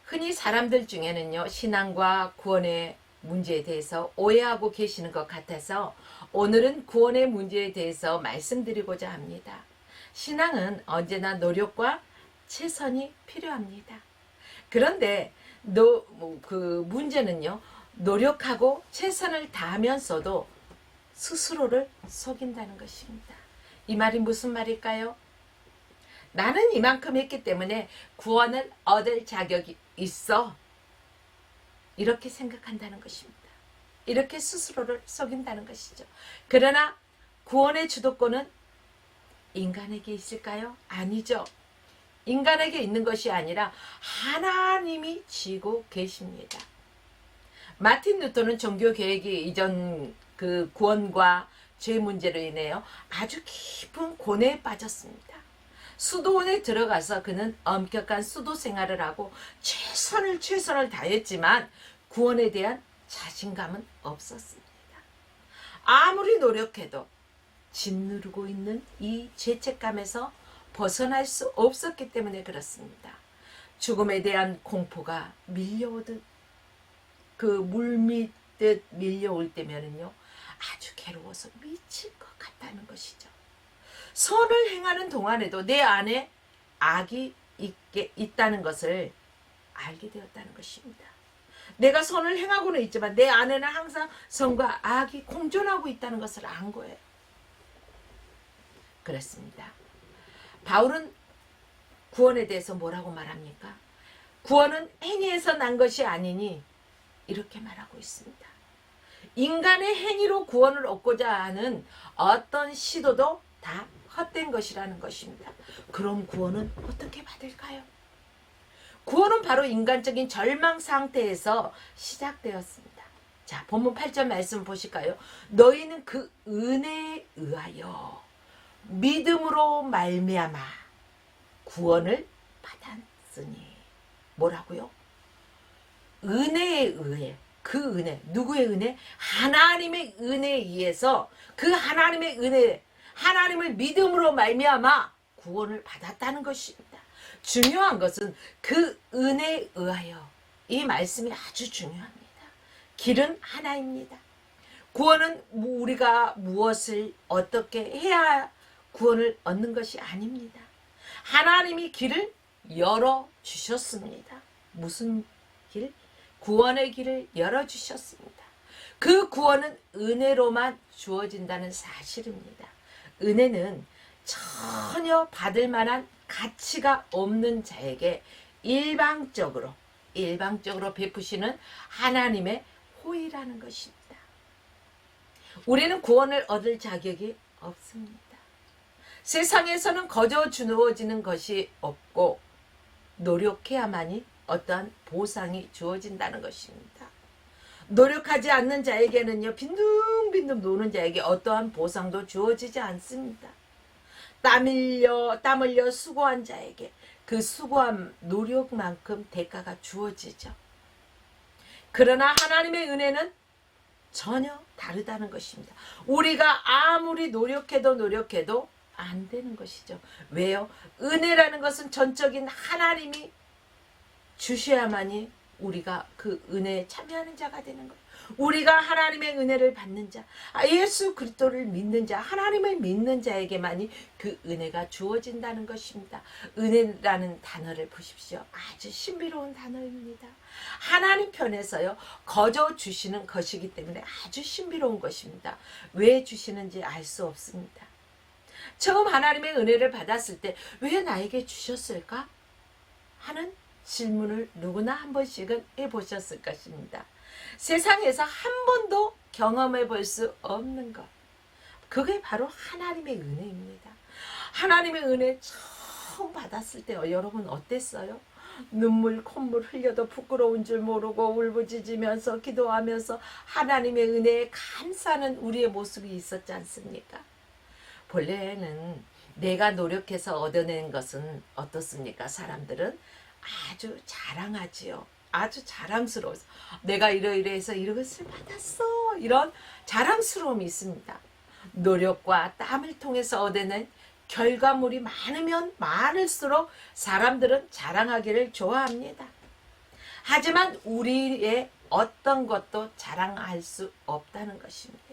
흔히 사람들 중에는요, 신앙과 구원의 문제에 대해서 오해하고 계시는 것 같아서 오늘은 구원의 문제에 대해서 말씀드리고자 합니다. 신앙은 언제나 노력과 최선이 필요합니다. 그런데 그 문제는요, 노력하고 최선을 다하면서도 스스로를 속인다는 것입니다. 이 말이 무슨 말일까요? 나는 이만큼 했기 때문에 구원을 얻을 자격이 있어. 이렇게 생각한다는 것입니다. 이렇게 스스로를 속인다는 것이죠. 그러나 구원의 주도권은 인간에게 있을까요? 아니죠. 인간에게 있는 것이 아니라 하나님이 쥐고 계십니다. 마틴 루터는 종교 개혁이 이전 그 구원과 죄 문제로 인해요 아주 깊은 고뇌에 빠졌습니다. 수도원에 들어가서 그는 엄격한 수도 생활을 하고 최선을 다했지만 구원에 대한 자신감은 없었습니다. 아무리 노력해도 짓누르고 있는 이 죄책감에서 벗어날 수 없었기 때문에 그렇습니다. 죽음에 대한 공포가 밀려오듯 그 물밀듯 밀려올 때면은요 아주 괴로워서 미칠 것 같다는 것이죠. 선을 행하는 동안에도 내 안에 악이 있다는 것을 알게 되었다는 것입니다. 내가 선을 행하고는 있지만 내 안에는 항상 선과 악이 공존하고 있다는 것을 안 거예요. 그렇습니다. 바울은 구원에 대해서 뭐라고 말합니까? 구원은 행위에서 난 것이 아니니 이렇게 말하고 있습니다. 인간의 행위로 구원을 얻고자 하는 어떤 시도도 다 헛된 것이라는 것입니다. 그럼 구원은 어떻게 받을까요? 구원은 바로 인간적인 절망 상태에서 시작되었습니다. 자, 본문 8절 말씀 보실까요? 너희는 그 은혜에 의하여 믿음으로 말미암아 구원을 받았으니. 뭐라고요? 은혜에 의해, 그 은혜, 누구의 은혜? 하나님의 은혜에 의해서 그 하나님의 은혜, 하나님을 믿음으로 말미암아 구원을 받았다는 것입니다. 중요한 것은 그 은혜에 의하여, 이 말씀이 아주 중요합니다. 길은 하나입니다. 구원은 우리가 무엇을 어떻게 해야 구원을 얻는 것이 아닙니다. 하나님이 길을 열어주셨습니다. 무슨 길? 구원의 길을 열어주셨습니다. 그 구원은 은혜로만 주어진다는 사실입니다. 은혜는 전혀 받을 만한 가치가 없는 자에게 일방적으로 베푸시는 하나님의 호의라는 것입니다. 우리는 구원을 얻을 자격이 없습니다. 세상에서는 거저 주어지는 것이 없고 노력해야만이 어떠한 보상이 주어진다는 것입니다. 노력하지 않는 자에게는요, 빈둥빈둥 노는 자에게 어떠한 보상도 주어지지 않습니다. 땀 흘려 수고한 자에게 그 수고한 노력만큼 대가가 주어지죠. 그러나 하나님의 은혜는 전혀 다르다는 것입니다. 우리가 아무리 노력해도 안 되는 것이죠. 왜요? 은혜라는 것은 전적인 하나님이 주셔야만이 우리가 그 은혜에 참여하는 자가 되는 거예요. 우리가 하나님의 은혜를 받는 자, 예수 그리스도를 믿는 자, 하나님을 믿는 자에게만이 그 은혜가 주어진다는 것입니다. 은혜라는 단어를 보십시오. 아주 신비로운 단어입니다. 하나님 편에서요, 거저 주시는 것이기 때문에 아주 신비로운 것입니다. 왜 주시는지 알 수 없습니다. 처음 하나님의 은혜를 받았을 때 왜 나에게 주셨을까? 하는 질문을 누구나 한 번씩은 해보셨을 것입니다. 세상에서 한 번도 경험해 볼 수 없는 것. 그게 바로 하나님의 은혜입니다. 하나님의 은혜 처음 받았을 때 여러분 어땠어요? 눈물 콧물 흘려도 부끄러운 줄 모르고 울부짖으면서 기도하면서 하나님의 은혜에 감사하는 우리의 모습이 있었지 않습니까? 본래는 내가 노력해서 얻어낸 것은 어떻습니까? 사람들은 아주 자랑하지요. 아주 자랑스러워서 내가 이러이러해서 이것을 받았어. 이런 자랑스러움이 있습니다. 노력과 땀을 통해서 얻어낸 결과물이 많으면 많을수록 사람들은 자랑하기를 좋아합니다. 하지만 우리의 어떤 것도 자랑할 수 없다는 것입니다.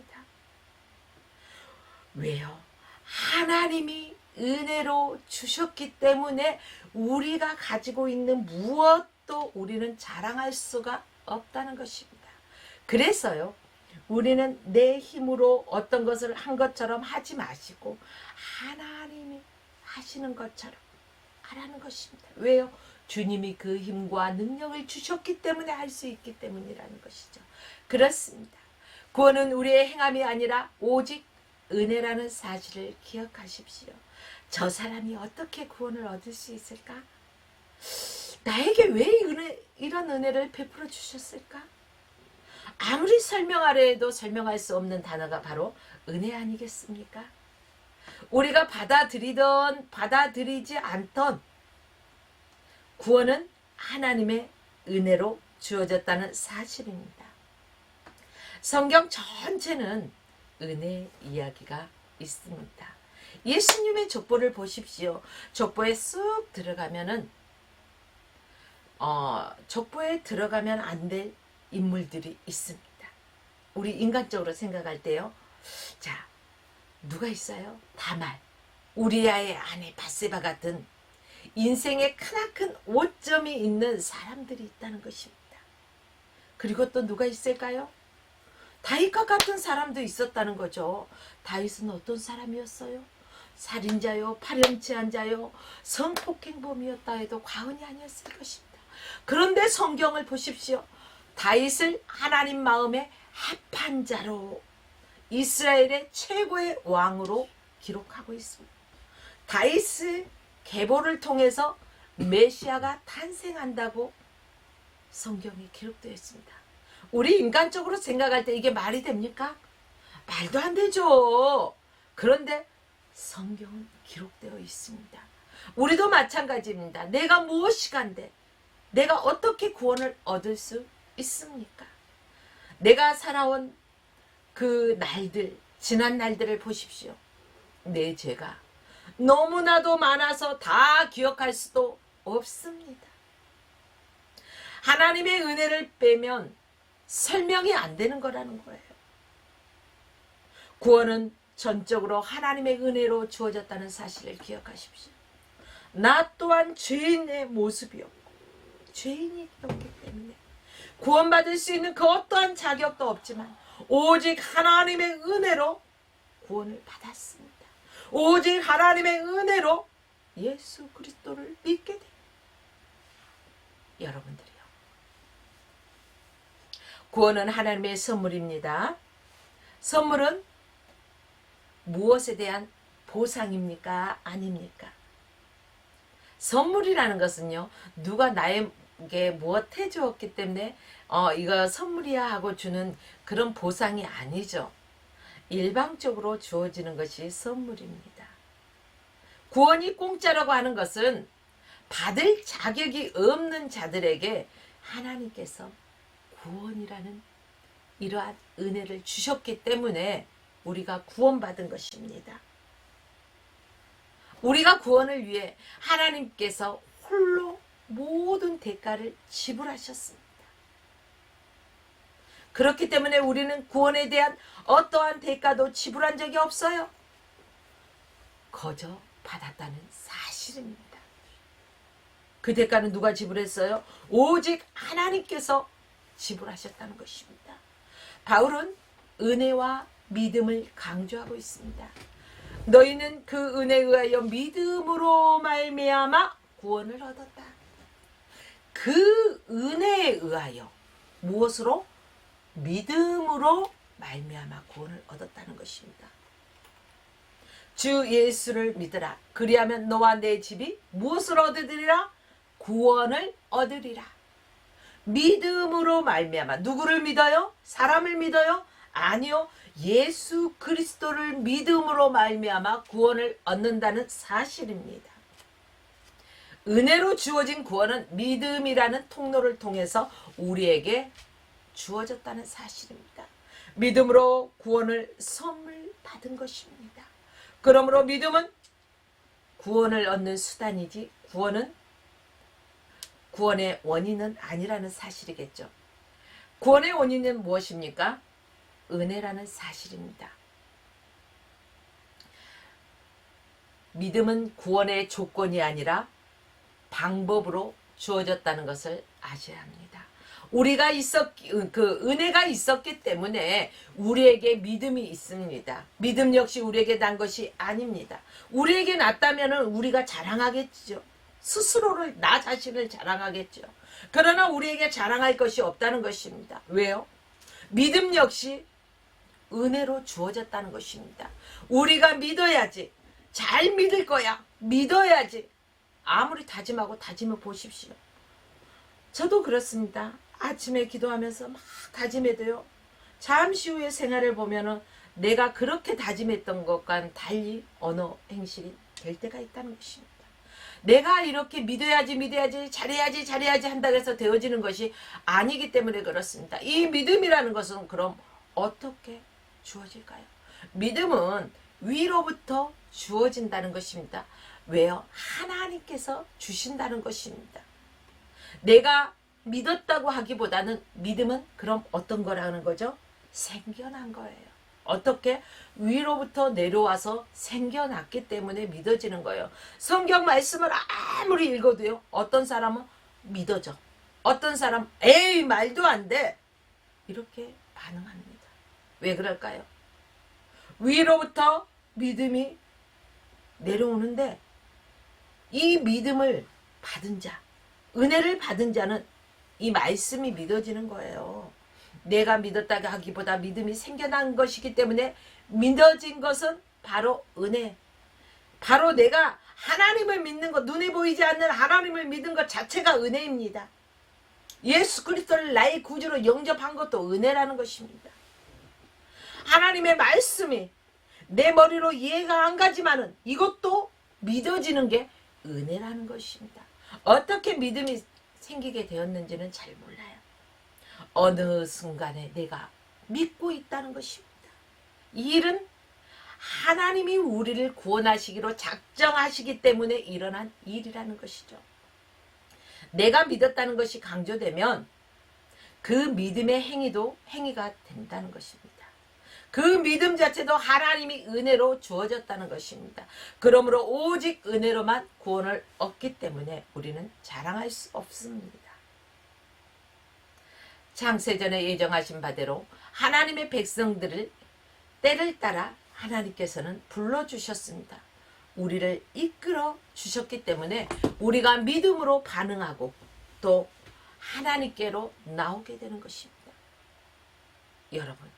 왜요? 하나님이 은혜로 주셨기 때문에 우리가 가지고 있는 무엇도 우리는 자랑할 수가 없다는 것입니다. 그래서요, 우리는 내 힘으로 어떤 것을 한 것처럼 하지 마시고 하나님이 하시는 것처럼 하라는 것입니다. 왜요? 주님이 그 힘과 능력을 주셨기 때문에 할 수 있기 때문이라는 것이죠. 그렇습니다. 구원은 우리의 행함이 아니라 오직 은혜라는 사실을 기억하십시오. 저 사람이 어떻게 구원을 얻을 수 있을까? 나에게 왜 이런 은혜를 베풀어 주셨을까? 아무리 설명하려 해도 설명할 수 없는 단어가 바로 은혜 아니겠습니까? 우리가 받아들이던 받아들이지 않던 구원은 하나님의 은혜로 주어졌다는 사실입니다. 성경 전체는 은혜 이야기가 있습니다. 예수님의 족보를 보십시오. 족보에 쑥 들어가면은 족보에 들어가면 안 될 인물들이 있습니다. 우리 인간적으로 생각할 때요. 자, 누가 있어요? 다말, 우리아의 아내 바세바 같은 인생에 크나큰 오점이 있는 사람들이 있다는 것입니다. 그리고 또 누가 있을까요? 다윗과 같은 사람도 있었다는 거죠. 다윗은 어떤 사람이었어요? 살인자요, 파렴치한 자요, 성폭행범이었다 해도 과언이 아니었을 것입니다. 그런데 성경을 보십시오. 다윗을 하나님 마음에 합한 자로 이스라엘의 최고의 왕으로 기록하고 있습니다. 다윗의 계보를 통해서 메시아가 탄생한다고 성경에 기록되어 있습니다. 우리 인간적으로 생각할 때 이게 말이 됩니까? 말도 안 되죠. 그런데 성경은 기록되어 있습니다. 우리도 마찬가지입니다. 내가 무엇이 간데 내가 어떻게 구원을 얻을 수 있습니까? 내가 살아온 그 날들, 지난 날들을 보십시오. 내 죄가 너무나도 많아서 다 기억할 수도 없습니다. 하나님의 은혜를 빼면 설명이 안 되는 거라는 거예요. 구원은 전적으로 하나님의 은혜로 주어졌다는 사실을 기억하십시오. 나 또한 죄인의 모습이었고 죄인이었기 때문에 구원받을 수 있는 그 어떠한 자격도 없지만 오직 하나님의 은혜로 구원을 받았습니다. 오직 하나님의 은혜로 예수 그리스도를 믿게 됩니다. 여러분들이요. 구원은 하나님의 선물입니다. 선물은 무엇에 대한 보상입니까? 아닙니까? 선물이라는 것은요, 누가 나에게 무엇 해주었기 때문에 이거 선물이야 하고 주는 그런 보상이 아니죠. 일방적으로 주어지는 것이 선물입니다. 구원이 공짜라고 하는 것은 받을 자격이 없는 자들에게 하나님께서 구원이라는 이러한 은혜를 주셨기 때문에 우리가 구원받은 것입니다. 우리가 구원을 위해 하나님께서 홀로 모든 대가를 지불하셨습니다. 그렇기 때문에 우리는 구원에 대한 어떠한 대가도 지불한 적이 없어요. 거저 받았다는 사실입니다. 그 대가는 누가 지불했어요? 오직 하나님께서 지불하셨다는 것입니다. 바울은 은혜와 믿음을 강조하고 있습니다. 너희는 그 은혜에 의하여 믿음으로 말미암아 구원을 얻었다. 그 은혜에 의하여 무엇으로? 믿음으로 말미암아 구원을 얻었다는 것입니다. 주 예수를 믿으라. 그리하면 너와 내 집이 무엇을 얻으리라? 구원을 얻으리라. 믿음으로 말미암아. 누구를 믿어요? 사람을 믿어요? 아니요. 예수 그리스도를 믿음으로 말미암아 구원을 얻는다는 사실입니다. 은혜로 주어진 구원은 믿음이라는 통로를 통해서 우리에게 주어졌다는 사실입니다. 믿음으로 구원을 선물 받은 것입니다. 그러므로 믿음은 구원을 얻는 수단이지 구원은 구원의 원인은 아니라는 사실이겠죠. 구원의 원인은 무엇입니까? 은혜라는 사실입니다. 믿음은 구원의 조건이 아니라 방법으로 주어졌다는 것을 아셔야 합니다. 우리가 은혜가 있었기 때문에 우리에게 믿음이 있습니다. 믿음 역시 우리에게 난 것이 아닙니다. 우리에게 났다면 우리가 자랑하겠죠. 스스로를, 나 자신을 자랑하겠죠. 그러나 우리에게 자랑할 것이 없다는 것입니다. 왜요? 믿음 역시 은혜로 주어졌다는 것입니다. 우리가 믿어야지. 잘 믿을 거야. 믿어야지. 아무리 다짐하고 다짐해 보십시오. 저도 그렇습니다. 아침에 기도하면서 막 다짐해도요. 잠시 후에 생활을 보면은 내가 그렇게 다짐했던 것과는 달리 언어 행실이 될 때가 있다는 것입니다. 내가 이렇게 믿어야지 잘해야지 한다고 해서 되어지는 것이 아니기 때문에 그렇습니다. 이 믿음이라는 것은 그럼 어떻게 주어질까요? 믿음은 위로부터 주어진다는 것입니다. 왜요? 하나님께서 주신다는 것입니다. 내가 믿었다고 하기보다는 믿음은 그럼 어떤 거라는 거죠? 생겨난 거예요. 어떻게? 위로부터 내려와서 생겨났기 때문에 믿어지는 거예요. 성경 말씀을 아무리 읽어도요. 어떤 사람은 믿어져. 어떤 사람 에이 말도 안 돼. 이렇게 반응합니다. 왜 그럴까요? 위로부터 믿음이 내려오는데 이 믿음을 받은 자, 은혜를 받은 자는 이 말씀이 믿어지는 거예요. 내가 믿었다고 하기보다 믿음이 생겨난 것이기 때문에 믿어진 것은 바로 은혜. 바로 내가 하나님을 믿는 것, 눈에 보이지 않는 하나님을 믿은 것 자체가 은혜입니다. 예수 그리스도를 나의 구주로 영접한 것도 은혜라는 것입니다. 하나님의 말씀이 내 머리로 이해가 안 가지만은 이것도 믿어지는 게 은혜라는 것입니다. 어떻게 믿음이 생기게 되었는지는 잘 몰라요. 어느 순간에 내가 믿고 있다는 것입니다. 이 일은 하나님이 우리를 구원하시기로 작정하시기 때문에 일어난 일이라는 것이죠. 내가 믿었다는 것이 강조되면 그 믿음의 행위가 된다는 것입니다. 그 믿음 자체도 하나님이 은혜로 주어졌다는 것입니다. 그러므로 오직 은혜로만 구원을 얻기 때문에 우리는 자랑할 수 없습니다. 창세전에 예정하신 바대로 하나님의 백성들을 때를 따라 하나님께서는 불러주셨습니다. 우리를 이끌어 주셨기 때문에 우리가 믿음으로 반응하고 또 하나님께로 나오게 되는 것입니다. 여러분,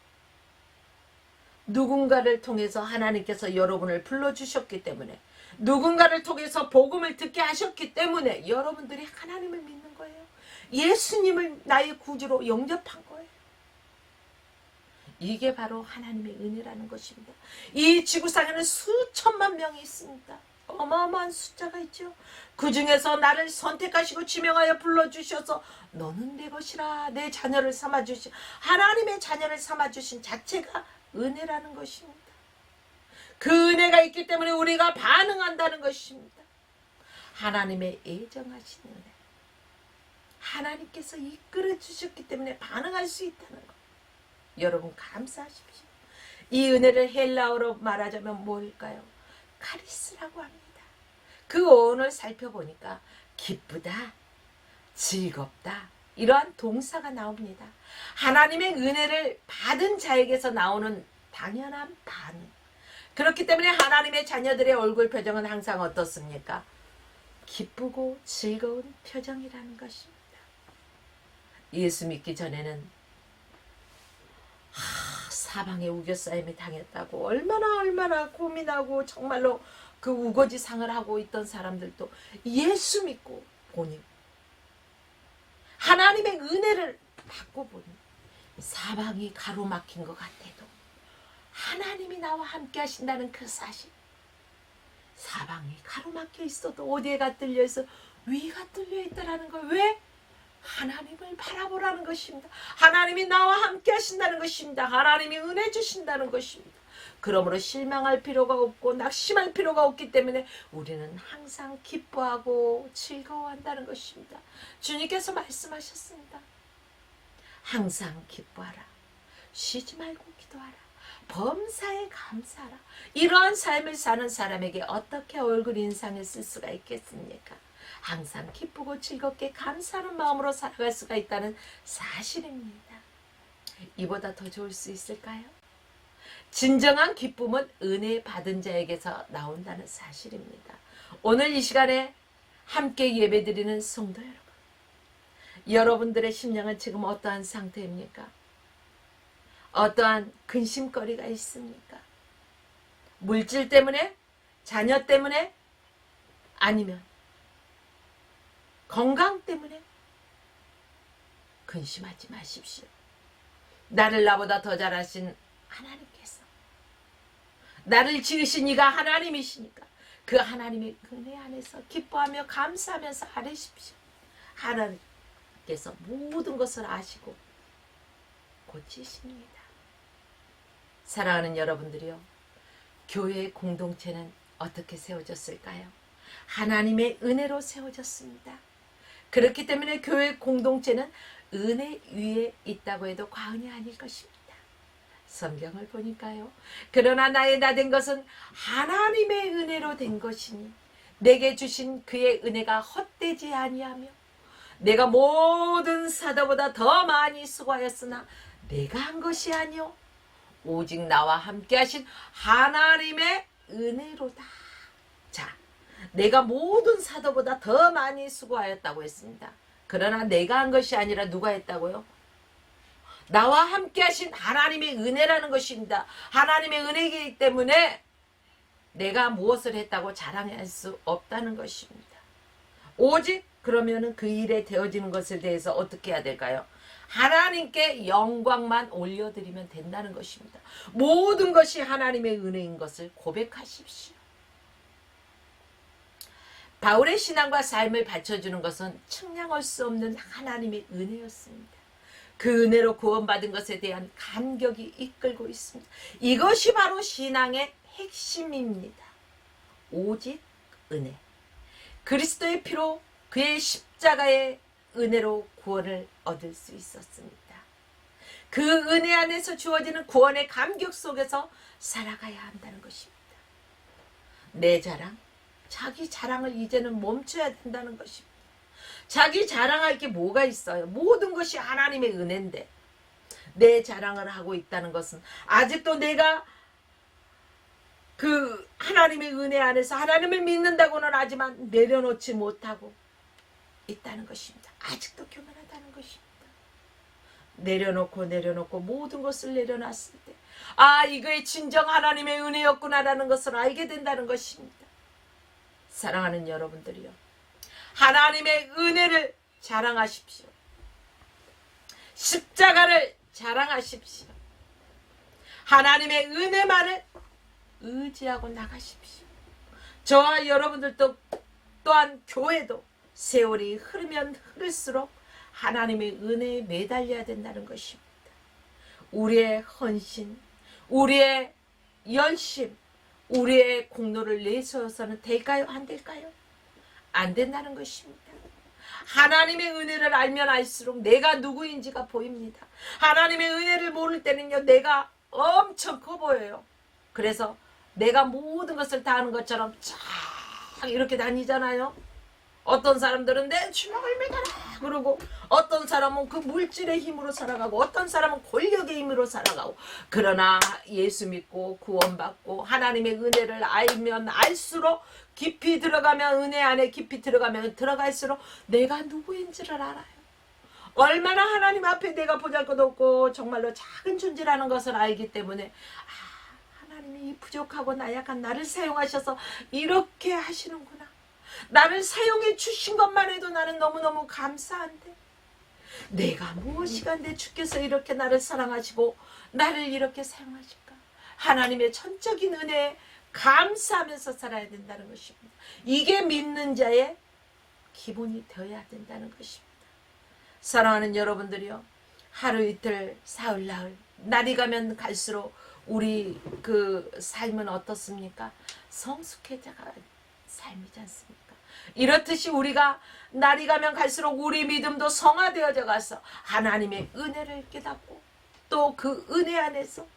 누군가를 통해서 하나님께서 여러분을 불러주셨기 때문에 누군가를 통해서 복음을 듣게 하셨기 때문에 여러분들이 하나님을 믿는 거예요. 예수님을 나의 구주로 영접한 거예요. 이게 바로 하나님의 은혜라는 것입니다. 이 지구상에는 수천만 명이 있습니다. 어마어마한 숫자가 있죠. 그 중에서 나를 선택하시고 지명하여 불러주셔서 너는 내 것이라 내 자녀를 삼아주신 하나님의 자녀를 삼아주신 자체가 은혜라는 것입니다. 그 은혜가 있기 때문에 우리가 반응한다는 것입니다. 하나님의 애정하신 은혜. 하나님께서 이끌어 주셨기 때문에 반응할 수 있다는 것. 여러분 감사하십시오. 이 은혜를 헬라어로 말하자면 뭘까요? 카리스라고 합니다. 그 어원을 살펴보니까 기쁘다, 즐겁다 이러한 동사가 나옵니다. 하나님의 은혜를 받은 자에게서 나오는 당연한 반응. 그렇기 때문에 하나님의 자녀들의 얼굴 표정은 항상 어떻습니까? 기쁘고 즐거운 표정이라는 것입니다. 예수 믿기 전에는 사방에 우겨싸임이 당했다고 얼마나 고민하고 정말로 그 우거지상을 하고 있던 사람들도 예수 믿고 보니 하나님의 은혜를 받고 보니 사방이 가로막힌 것 같아도 하나님이 나와 함께 하신다는 그 사실. 사방이 가로막혀 있어도 어디에가 뚫려 있어 위가 뚫려 있다라는 걸 왜? 하나님을 바라보라는 것입니다. 하나님이 나와 함께 하신다는 것입니다. 하나님이 은혜 주신다는 것입니다. 그러므로 실망할 필요가 없고 낙심할 필요가 없기 때문에 우리는 항상 기뻐하고 즐거워한다는 것입니다. 주님께서 말씀하셨습니다. 항상 기뻐하라. 쉬지 말고 기도하라. 범사에 감사하라. 이러한 삶을 사는 사람에게 어떻게 얼굴 인상을 쓸 수가 있겠습니까? 항상 기쁘고 즐겁게 감사하는 마음으로 살아갈 수가 있다는 사실입니다. 이보다 더 좋을 수 있을까요? 진정한 기쁨은 은혜 받은 자에게서 나온다는 사실입니다. 오늘 이 시간에 함께 예배드리는 성도 여러분, 여러분들의 심령은 지금 어떠한 상태입니까? 어떠한 근심거리가 있습니까? 물질 때문에? 자녀 때문에? 아니면 건강 때문에? 근심하지 마십시오. 나를 나보다 더 잘하신 하나님께서, 나를 지으신 이가 하나님이시니까 그 하나님의 은혜 안에서 기뻐하며 감사하면서 아뢰십시오. 하나님께서 모든 것을 아시고 고치십니다. 사랑하는 여러분들이요, 교회의 공동체는 어떻게 세워졌을까요? 하나님의 은혜로 세워졌습니다. 그렇기 때문에 교회 공동체는 은혜 위에 있다고 해도 과언이 아닐 것입니다. 성경을 보니까요, 그러나 나의 나 된 것은 하나님의 은혜로 된 것이니 내게 주신 그의 은혜가 헛되지 아니하며 내가 모든 사도보다 더 많이 수고하였으나 내가 한 것이 아니요 오직 나와 함께 하신 하나님의 은혜로다. 자, 내가 모든 사도보다 더 많이 수고하였다고 했습니다. 그러나 내가 한 것이 아니라 누가 했다고요? 나와 함께 하신 하나님의 은혜라는 것입니다. 하나님의 은혜이기 때문에 내가 무엇을 했다고 자랑할 수 없다는 것입니다. 오직 그러면은 그 일에 되어지는 것에 대해서 어떻게 해야 될까요? 하나님께 영광만 올려드리면 된다는 것입니다. 모든 것이 하나님의 은혜인 것을 고백하십시오. 바울의 신앙과 삶을 받쳐주는 것은 측량할 수 없는 하나님의 은혜였습니다. 그 은혜로 구원받은 것에 대한 감격이 이끌고 있습니다. 이것이 바로 신앙의 핵심입니다. 오직 은혜. 그리스도의 피로 그의 십자가의 은혜로 구원을 얻을 수 있었습니다. 그 은혜 안에서 주어지는 구원의 감격 속에서 살아가야 한다는 것입니다. 내 자랑, 자기 자랑을 이제는 멈춰야 된다는 것입니다. 자기 자랑할 게 뭐가 있어요? 모든 것이 하나님의 은혜인데 내 자랑을 하고 있다는 것은 아직도 내가 그 하나님의 은혜 안에서 하나님을 믿는다고는 하지만 내려놓지 못하고 있다는 것입니다. 아직도 교만하다는 것입니다. 내려놓고 모든 것을 내려놨을 때 이거의 진정 하나님의 은혜였구나라는 것을 알게 된다는 것입니다. 사랑하는 여러분들이요, 하나님의 은혜를 자랑하십시오. 십자가를 자랑하십시오. 하나님의 은혜만을 의지하고 나가십시오. 저와 여러분들도 또한 교회도 세월이 흐르면 흐를수록 하나님의 은혜에 매달려야 된다는 것입니다. 우리의 헌신, 우리의 열심, 우리의 공로를 내세워서는 될까요? 안 될까요? 안 된다는 것입니다. 하나님의 은혜를 알면 알수록 내가 누구인지가 보입니다. 하나님의 은혜를 모를 때는요, 내가 엄청 커 보여요. 그래서 내가 모든 것을 다 하는 것처럼 쫙 이렇게 다니잖아요. 어떤 사람들은 내 주먹을 매달아 그러고, 어떤 사람은 그 물질의 힘으로 살아가고, 어떤 사람은 권력의 힘으로 살아가고. 그러나 예수 믿고 구원받고 하나님의 은혜를 알면 알수록, 깊이 들어가면, 은혜 안에 깊이 들어가면 들어갈수록 내가 누구인지를 알아요. 얼마나 하나님 앞에 내가 보잘것없고 정말로 작은 존재라는 것을 알기 때문에 하나님이 부족하고 나약한 나를 사용하셔서 이렇게 하시는구나. 나를 사용해 주신 것만 해도 나는 너무너무 감사한데 내가 무엇이간데 주께서 이렇게 나를 사랑하시고 나를 이렇게 사용하실까? 하나님의 전적인 은혜에 감사하면서 살아야 된다는 것입니다. 이게 믿는 자의 기본이 되어야 된다는 것입니다. 사랑하는 여러분들이요, 하루 이틀 사흘 나흘 날이 가면 갈수록 우리 그 삶은 어떻습니까? 성숙해져가 삶이지 않습니까? 이렇듯이 우리가 날이 가면 갈수록 우리 믿음도 성화되어져 가서 하나님의 은혜를 깨닫고 또 그 은혜 안에서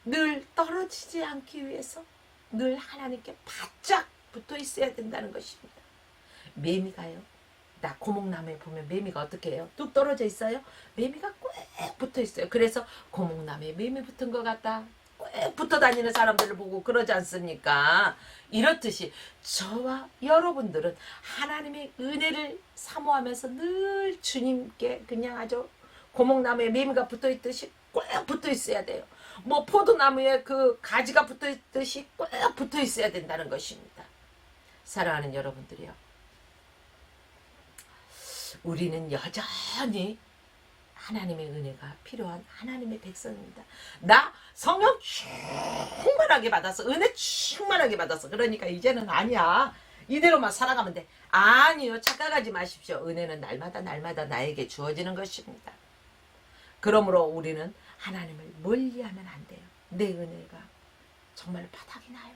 늘 떨어지지 않기 위해서 늘 하나님께 바짝 붙어 있어야 된다는 것입니다. 매미가요, 나 고목나무에 보면 매미가 어떻게 해요? 뚝 떨어져 있어요? 매미가 꼭 붙어 있어요. 그래서 고목나무에 매미 붙은 것 같다, 꼭 붙어 다니는 사람들을 보고 그러지 않습니까? 이렇듯이 저와 여러분들은 하나님의 은혜를 사모하면서 늘 주님께 그냥 아주 고목나무에 매미가 붙어 있듯이 꼭 붙어 있어야 돼요. 뭐 포도나무에 그 가지가 붙어 있듯이 꼭 붙어 있어야 된다는 것입니다. 사랑하는 여러분들이요, 우리는 여전히 하나님의 은혜가 필요한 하나님의 백성입니다. 나 성령 충만하게 받아서, 은혜 충만하게 받아서 그러니까 이제는 아니야, 이대로만 살아가면 돼. 아니요, 착각하지 마십시오. 은혜는 날마다 나에게 주어지는 것입니다. 그러므로 우리는 하나님을 멀리하면 안 돼요. 내 은혜가 정말 바닥이 나요.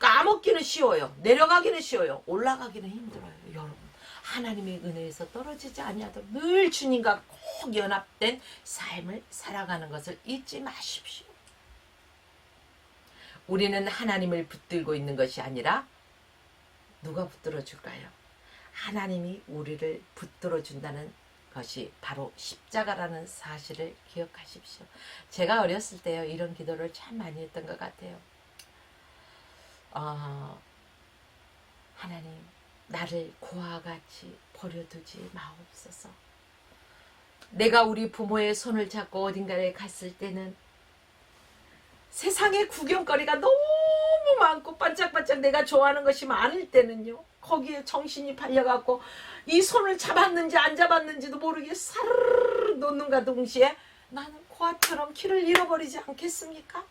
까먹기는 쉬워요. 내려가기는 쉬워요. 올라가기는 힘들어요. 여러분, 하나님의 은혜에서 떨어지지 아니하도록 늘 주님과 꼭 연합된 삶을 살아가는 것을 잊지 마십시오. 우리는 하나님을 붙들고 있는 것이 아니라 누가 붙들어 줄까요? 하나님이 우리를 붙들어 준다는 것이 바로 십자가라는 사실을 기억하십시오. 제가 어렸을 때요, 이런 기도를 참 많이 했던 것 같아요. 하나님, 나를 고와 같이 버려두지 마옵소서. 내가 우리 부모의 손을 잡고 어딘가에 갔을 때는 세상에 구경거리가 너무 많고 반짝반짝 내가 좋아하는 것이 많을 때는요, 거기에 정신이 팔려갖고 이 손을 잡았는지 안 잡았는지도 모르게 사르르 놓는가 동시에 나는 고아처럼 길을 잃어버리지 않겠습니까?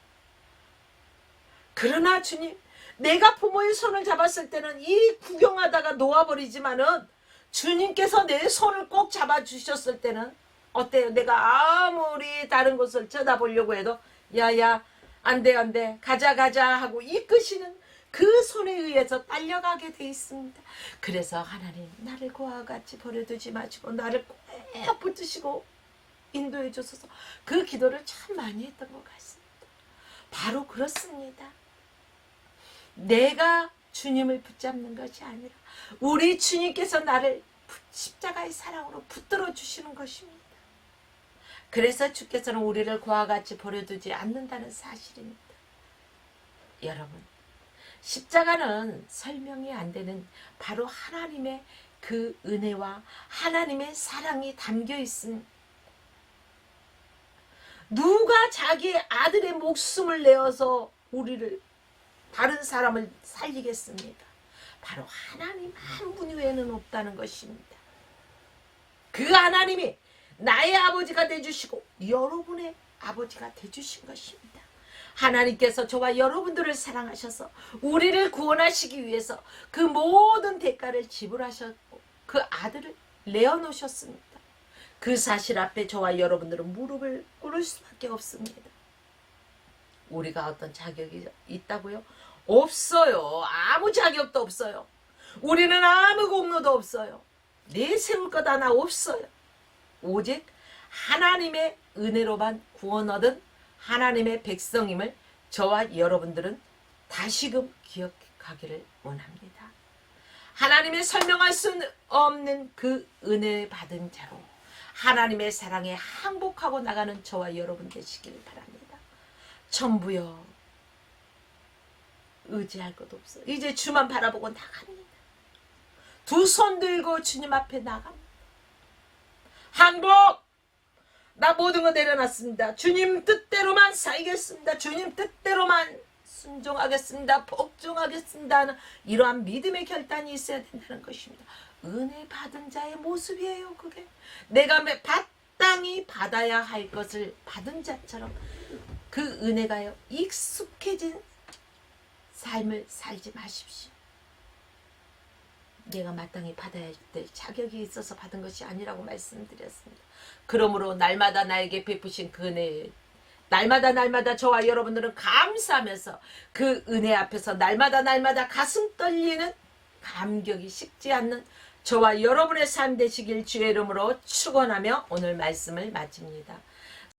그러나 주님, 내가 부모의 손을 잡았을 때는 이 구경하다가 놓아버리지만은 주님께서 내 손을 꼭 잡아주셨을 때는 어때요? 내가 아무리 다른 곳을 쳐다보려고 해도 야야 안돼 가자 하고 이끄시는 그 손에 의해서 딸려가게 돼 있습니다. 그래서 하나님, 나를 고와 같이 버려두지 마시고 나를 꼭 붙드시고 인도해 주소서. 그 기도를 참 많이 했던 것 같습니다. 바로 그렇습니다. 내가 주님을 붙잡는 것이 아니라 우리 주님께서 나를 십자가의 사랑으로 붙들어 주시는 것입니다. 그래서 주께서는 우리를 고와 같이 버려두지 않는다는 사실입니다. 여러분, 십자가는 설명이 안 되는 바로 하나님의 그 은혜와 하나님의 사랑이 담겨 있습니다. 누가 자기의 아들의 목숨을 내어서 우리를, 다른 사람을 살리겠습니까? 바로 하나님 한 분 외에는 없다는 것입니다. 그 하나님이 나의 아버지가 되주시고 여러분의 아버지가 되주신 것입니다. 하나님께서 저와 여러분들을 사랑하셔서 우리를 구원하시기 위해서 그 모든 대가를 지불하셨고 그 아들을 내어놓으셨습니다. 그 사실 앞에 저와 여러분들은 무릎을 꿇을 수밖에 없습니다. 우리가 어떤 자격이 있다고요? 없어요. 아무 자격도 없어요. 우리는 아무 공로도 없어요. 내세울 것 하나 없어요. 오직 하나님의 은혜로만 구원 얻은 하나님의 백성임을 저와 여러분들은 다시금 기억하기를 원합니다. 하나님의 설명할 수 없는 그 은혜 받은 자로 하나님의 사랑에 항복하고 나가는 저와 여러분 되시길 바랍니다. 전부여 의지할 것 없어. 이제 주만 바라보고 나갑니다. 두 손 들고 주님 앞에 나갑니다. 항복! 나 모든 거 내려놨습니다. 주님 뜻대로만 살겠습니다. 주님 뜻대로만 순종하겠습니다. 복종하겠습니다 하는 이러한 믿음의 결단이 있어야 된다는 것입니다. 은혜 받은 자의 모습이에요. 그게 내가 마땅히 받아야 할 것을 받은 자처럼 그 은혜가요, 익숙해진 삶을 살지 마십시오. 내가 마땅히 받아야 될 자격이 있어서 받은 것이 아니라고 말씀드렸습니다. 그러므로 날마다 나에게 베푸신 그 은혜, 날마다 저와 여러분들은 감사하면서 그 은혜 앞에서 날마다 가슴 떨리는 감격이 식지 않는 저와 여러분의 삶 되시길 주의 이름으로 축원하며 오늘 말씀을 마칩니다.